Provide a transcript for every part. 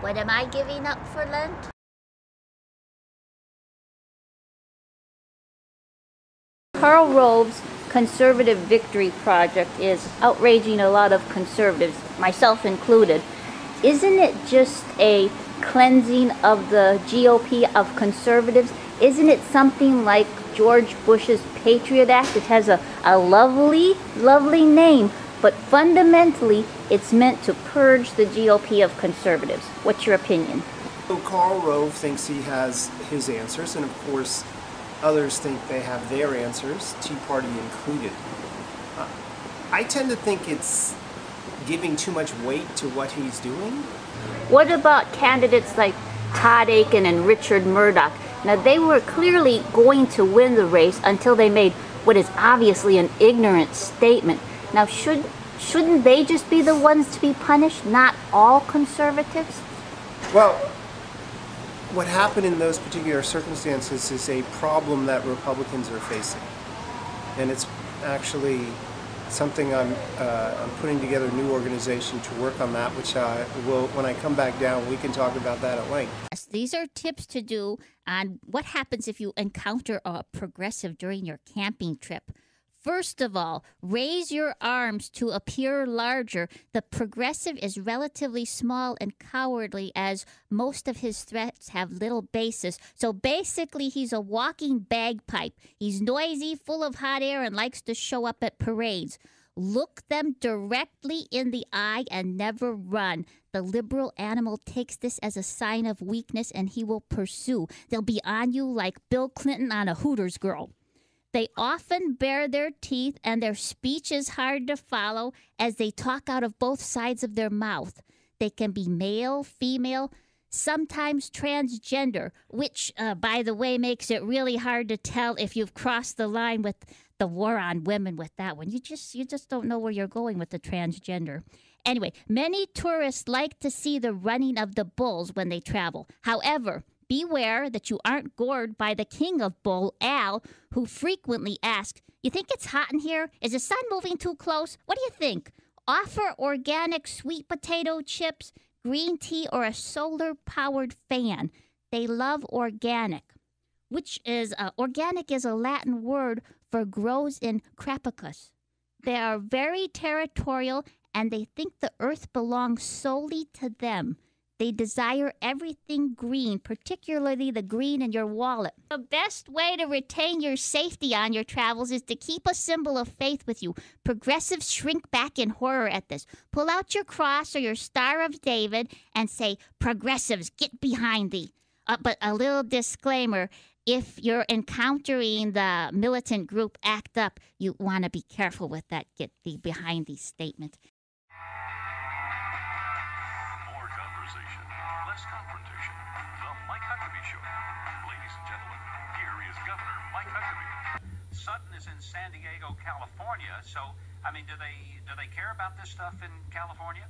What am I giving up for Lent? Karl Rove's Conservative Victory Project is outraging a lot of conservatives, myself included. Isn't it just a cleansing of the GOP of conservatives? Isn't it something like George Bush's Patriot Act? It has a lovely, lovely name, but fundamentally it's meant to purge the GOP of conservatives. What's your opinion? So Karl Rove thinks he has his answers, and of course others think they have their answers, Tea Party included. I tend to think it's giving too much weight to what he's doing. What about candidates like Todd Akin and Richard Murdoch? Now, they were clearly going to win the race until they made what is obviously an ignorant statement. Now, shouldn't they just be the ones to be punished, not all conservatives? Well, what happened in those particular circumstances is a problem that Republicans are facing. And it's actually something I'm putting together a new organization to work on that, which will, when I come back down, we can talk about that at length. These are tips to do on what happens if you encounter a progressive during your camping trip. First of all, raise your arms to appear larger. The progressive is relatively small and cowardly, as most of his threats have little basis. So basically, he's a walking bagpipe. He's noisy, full of hot air, and likes to show up at parades. Look them directly in the eye and never run. The liberal animal takes this as a sign of weakness, and he will pursue. They'll be on you like Bill Clinton on a Hooters girl. They often bare their teeth, and their speech is hard to follow as they talk out of both sides of their mouth. They can be male, female, sometimes transgender, which, by the way, makes it really hard to tell if you've crossed the line with the war on women with that one. You just don't know where you're going with the transgender. Anyway, many tourists like to see the running of the bulls when they travel. However, beware that you aren't gored by the king of bull, Al, who frequently asks, "You think it's hot in here? Is the sun moving too close? What do you think?" Offer organic sweet potato chips, green tea, or a solar-powered fan. They love organic, which is, organic is a Latin word for grows in Crapicus. They are very territorial, and they think the earth belongs solely to them. They desire everything green, particularly the green in your wallet. The best way to retain your safety on your travels is to keep a symbol of faith with you. Progressives shrink back in horror at this. Pull out your cross or your Star of David and say, "Progressives, get behind thee." But a little disclaimer, if you're encountering the militant group ACT UP, you want to be careful with that "get thee behind thee" statement. Less confrontation. The Mike Huckabee Show. Ladies and gentlemen, here is Governor Mike Huckabee. Sutton is in San Diego, California. So, I mean, do they care about this stuff in California?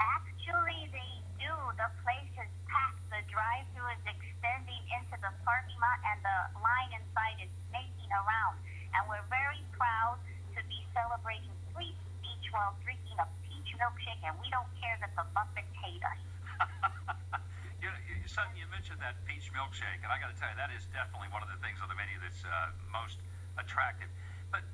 Actually, they do. The place is packed. The drive-thru is extending into the parking lot, and the line inside is making a round. And we're very proud to be celebrating free speech while drinking a peach milkshake, and we don't care that the Muppets hate us. Sutton, you mentioned that peach milkshake, and I got to tell you, that is definitely one of the things on the menu that's most attractive. But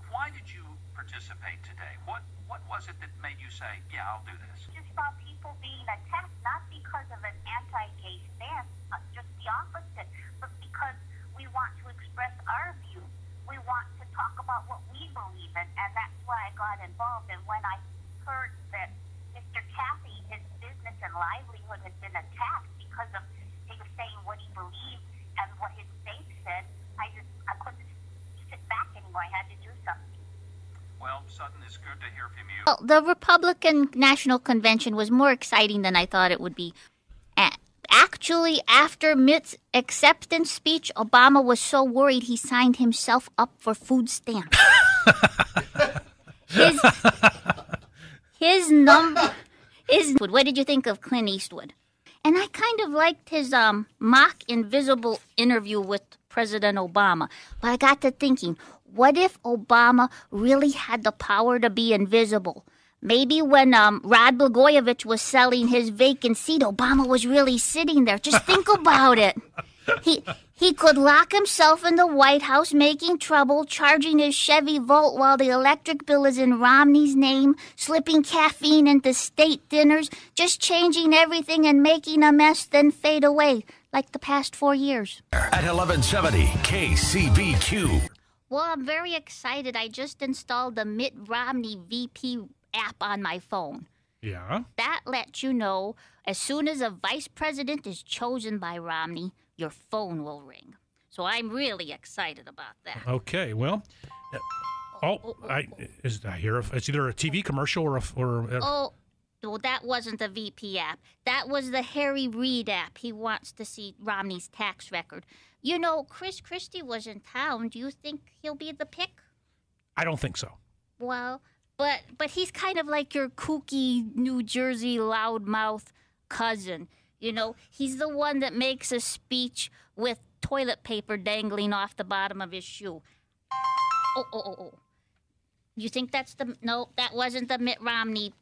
why did you participate today? What was it that made you say, "Yeah, I'll do this"? Just saw people being attacked, not because of an anti-gay stance, just the opposite, but because we want to express our views. We want to talk about what we believe in, and that's why I got involved. And when I heard that Mr. Cathy, his business and livelihood had been attacked because of him saying what he believed and what his faith said, I couldn't sit back anymore. I had to do something. Well, Sutton, it's good to hear from you. Well, the Republican National Convention was more exciting than I thought it would be. Actually, after Mitt's acceptance speech, Obama was so worried he signed himself up for food stamps. His number is... What did you think of Clint Eastwood? And I kind of liked his mock invisible interview with President Obama. But I got to thinking, what if Obama really had the power to be invisible? Maybe when Rod Blagojevich was selling his vacant seat, Obama was really sitting there. Just think about it. He could lock himself in the White House, making trouble, charging his Chevy Volt while the electric bill is in Romney's name, slipping caffeine into state dinners, just changing everything and making a mess, then fade away, like the past 4 years. At 1170 KCBQ. Well, I'm very excited. I just installed the Mitt Romney VP app on my phone. Yeah? That lets you know as soon as a vice president is chosen by Romney, your phone will ring. So I'm really excited about that. Okay, well, is it's either a TV commercial or Well, that wasn't the VP app. That was the Harry Reid app. He wants to see Romney's tax record. You know, Chris Christie was in town. Do you think he'll be the pick? I don't think so. Well, but he's kind of like your kooky New Jersey loudmouth cousin. You know, he's the one that makes a speech with toilet paper dangling off the bottom of his shoe. Oh. You think that's no, that wasn't the Mitt Romney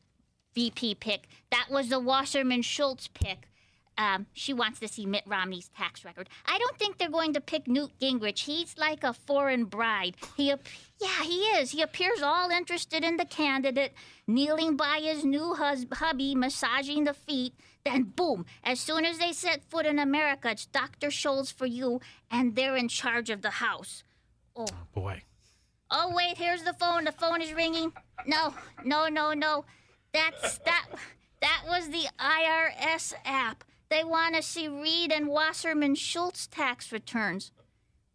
VP pick. That was the Wasserman Schultz pick. She wants to see Mitt Romney's tax record. I don't think they're going to pick Newt Gingrich. He's like a foreign bride. He is. He appears all interested in the candidate, kneeling by his new hubby, massaging the feet. Then, boom, as soon as they set foot in America, it's Dr. Scholl's for you, and they're in charge of the House. Oh, boy. Oh, wait, here's the phone. The phone is ringing. No. That was the IRS app. They want to see Reid and Wasserman Schultz tax returns.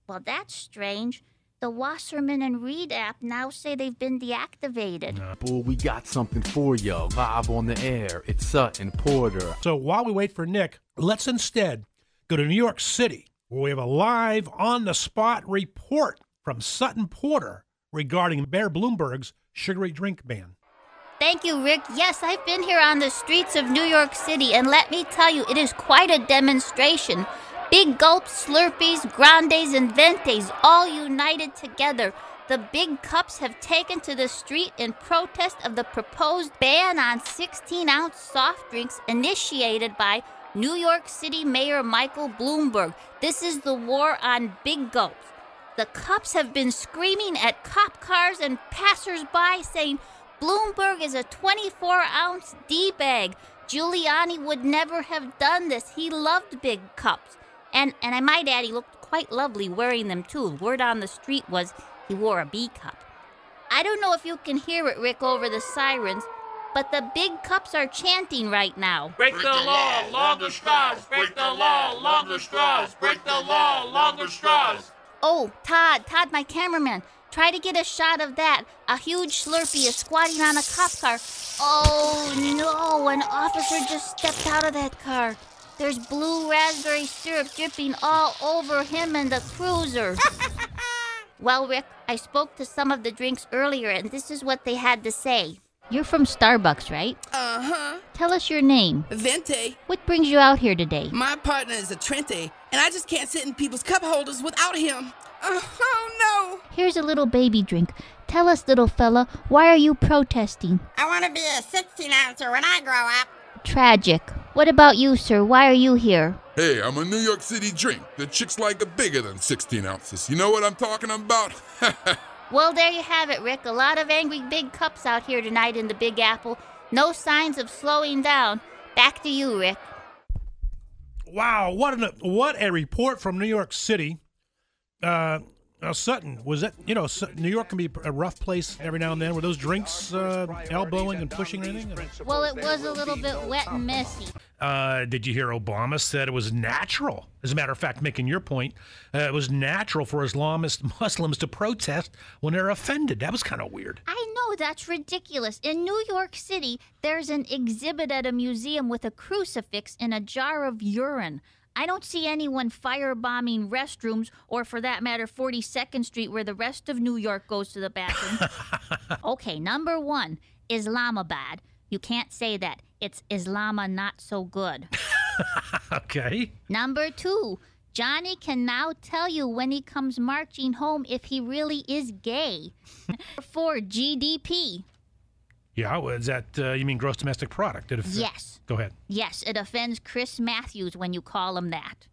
Well, that's strange. The Wasserman and Reid app now say they've been deactivated. Boy, we got something for you live on the air. It's Sutton Porter. So while we wait for Nick, let's instead go to New York City, where we have a live on-the-spot report from Sutton Porter regarding Mayor Bloomberg's sugary drink ban. Thank you, Rick. Yes, I've been here on the streets of New York City, and let me tell you, it is quite a demonstration. Big gulps, Slurpees, Grandes, and Ventes all united together. The big cups have taken to the street in protest of the proposed ban on 16-ounce soft drinks initiated by New York City Mayor Michael Bloomberg. This is the war on big gulps. The cups have been screaming at cop cars and passers-by saying, Bloomberg is a 24-ounce D-bag. Giuliani would never have done this. He loved big cups. And I might add, he looked quite lovely wearing them, too. Word on the street was he wore a B cup. I don't know if you can hear it, Rick, over the sirens, but the big cups are chanting right now. Break the law, longer straws. Break the law, longer straws. Break the law, longer straws. Oh, Todd, my cameraman. Try to get a shot of that. A huge Slurpee is squatting on a cop car. Oh, no, an officer just stepped out of that car. There's blue raspberry syrup dripping all over him and the cruiser. Well, Rick, I spoke to some of the drinks earlier, and this is what they had to say. You're from Starbucks, right? Uh-huh. Tell us your name. Vente. What brings you out here today? My partner is a Trente, and I just can't sit in people's cup holders without him. Oh, no. Here's a little baby drink. Tell us, little fella, why are you protesting? I want to be a 16-ouncer when I grow up. Tragic. What about you, sir? Why are you here? Hey, I'm a New York City drink. The chicks like it bigger than 16 ounces. You know what I'm talking about? Well, there you have it, Rick. A lot of angry big cups out here tonight in the Big Apple. No signs of slowing down. Back to you, Rick. Wow, what a report from New York City. Sutton, was that, New York can be a rough place every now and then. Were those drinks elbowing and pushing anything? Well, it was a little bit wet and messy. Did you hear Obama said it was natural? As a matter of fact, making your point, it was natural for Islamist Muslims to protest when they're offended. That was kind of weird. I know, that's ridiculous. In New York City, there's an exhibit at a museum with a crucifix in a jar of urine. I don't see anyone firebombing restrooms, or for that matter, 42nd Street, where the rest of New York goes to the bathroom. Okay, number one, Islamabad. You can't say that. It's Islama not so good. Okay. Number two, Johnny can now tell you when he comes marching home if he really is gay. Number four, GDP. Yeah, well, is that, you mean gross domestic product? Yes. Go ahead. Yes, it offends Chris Matthews when you call him that.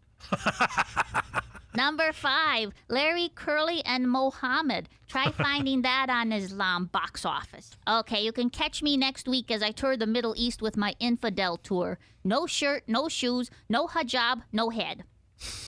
Number 5, Larry Curly and Mohammed. Try finding that on Islam box office. Okay, you can catch me next week as I tour the Middle East with my infidel tour. No shirt, no shoes, no hijab, no head.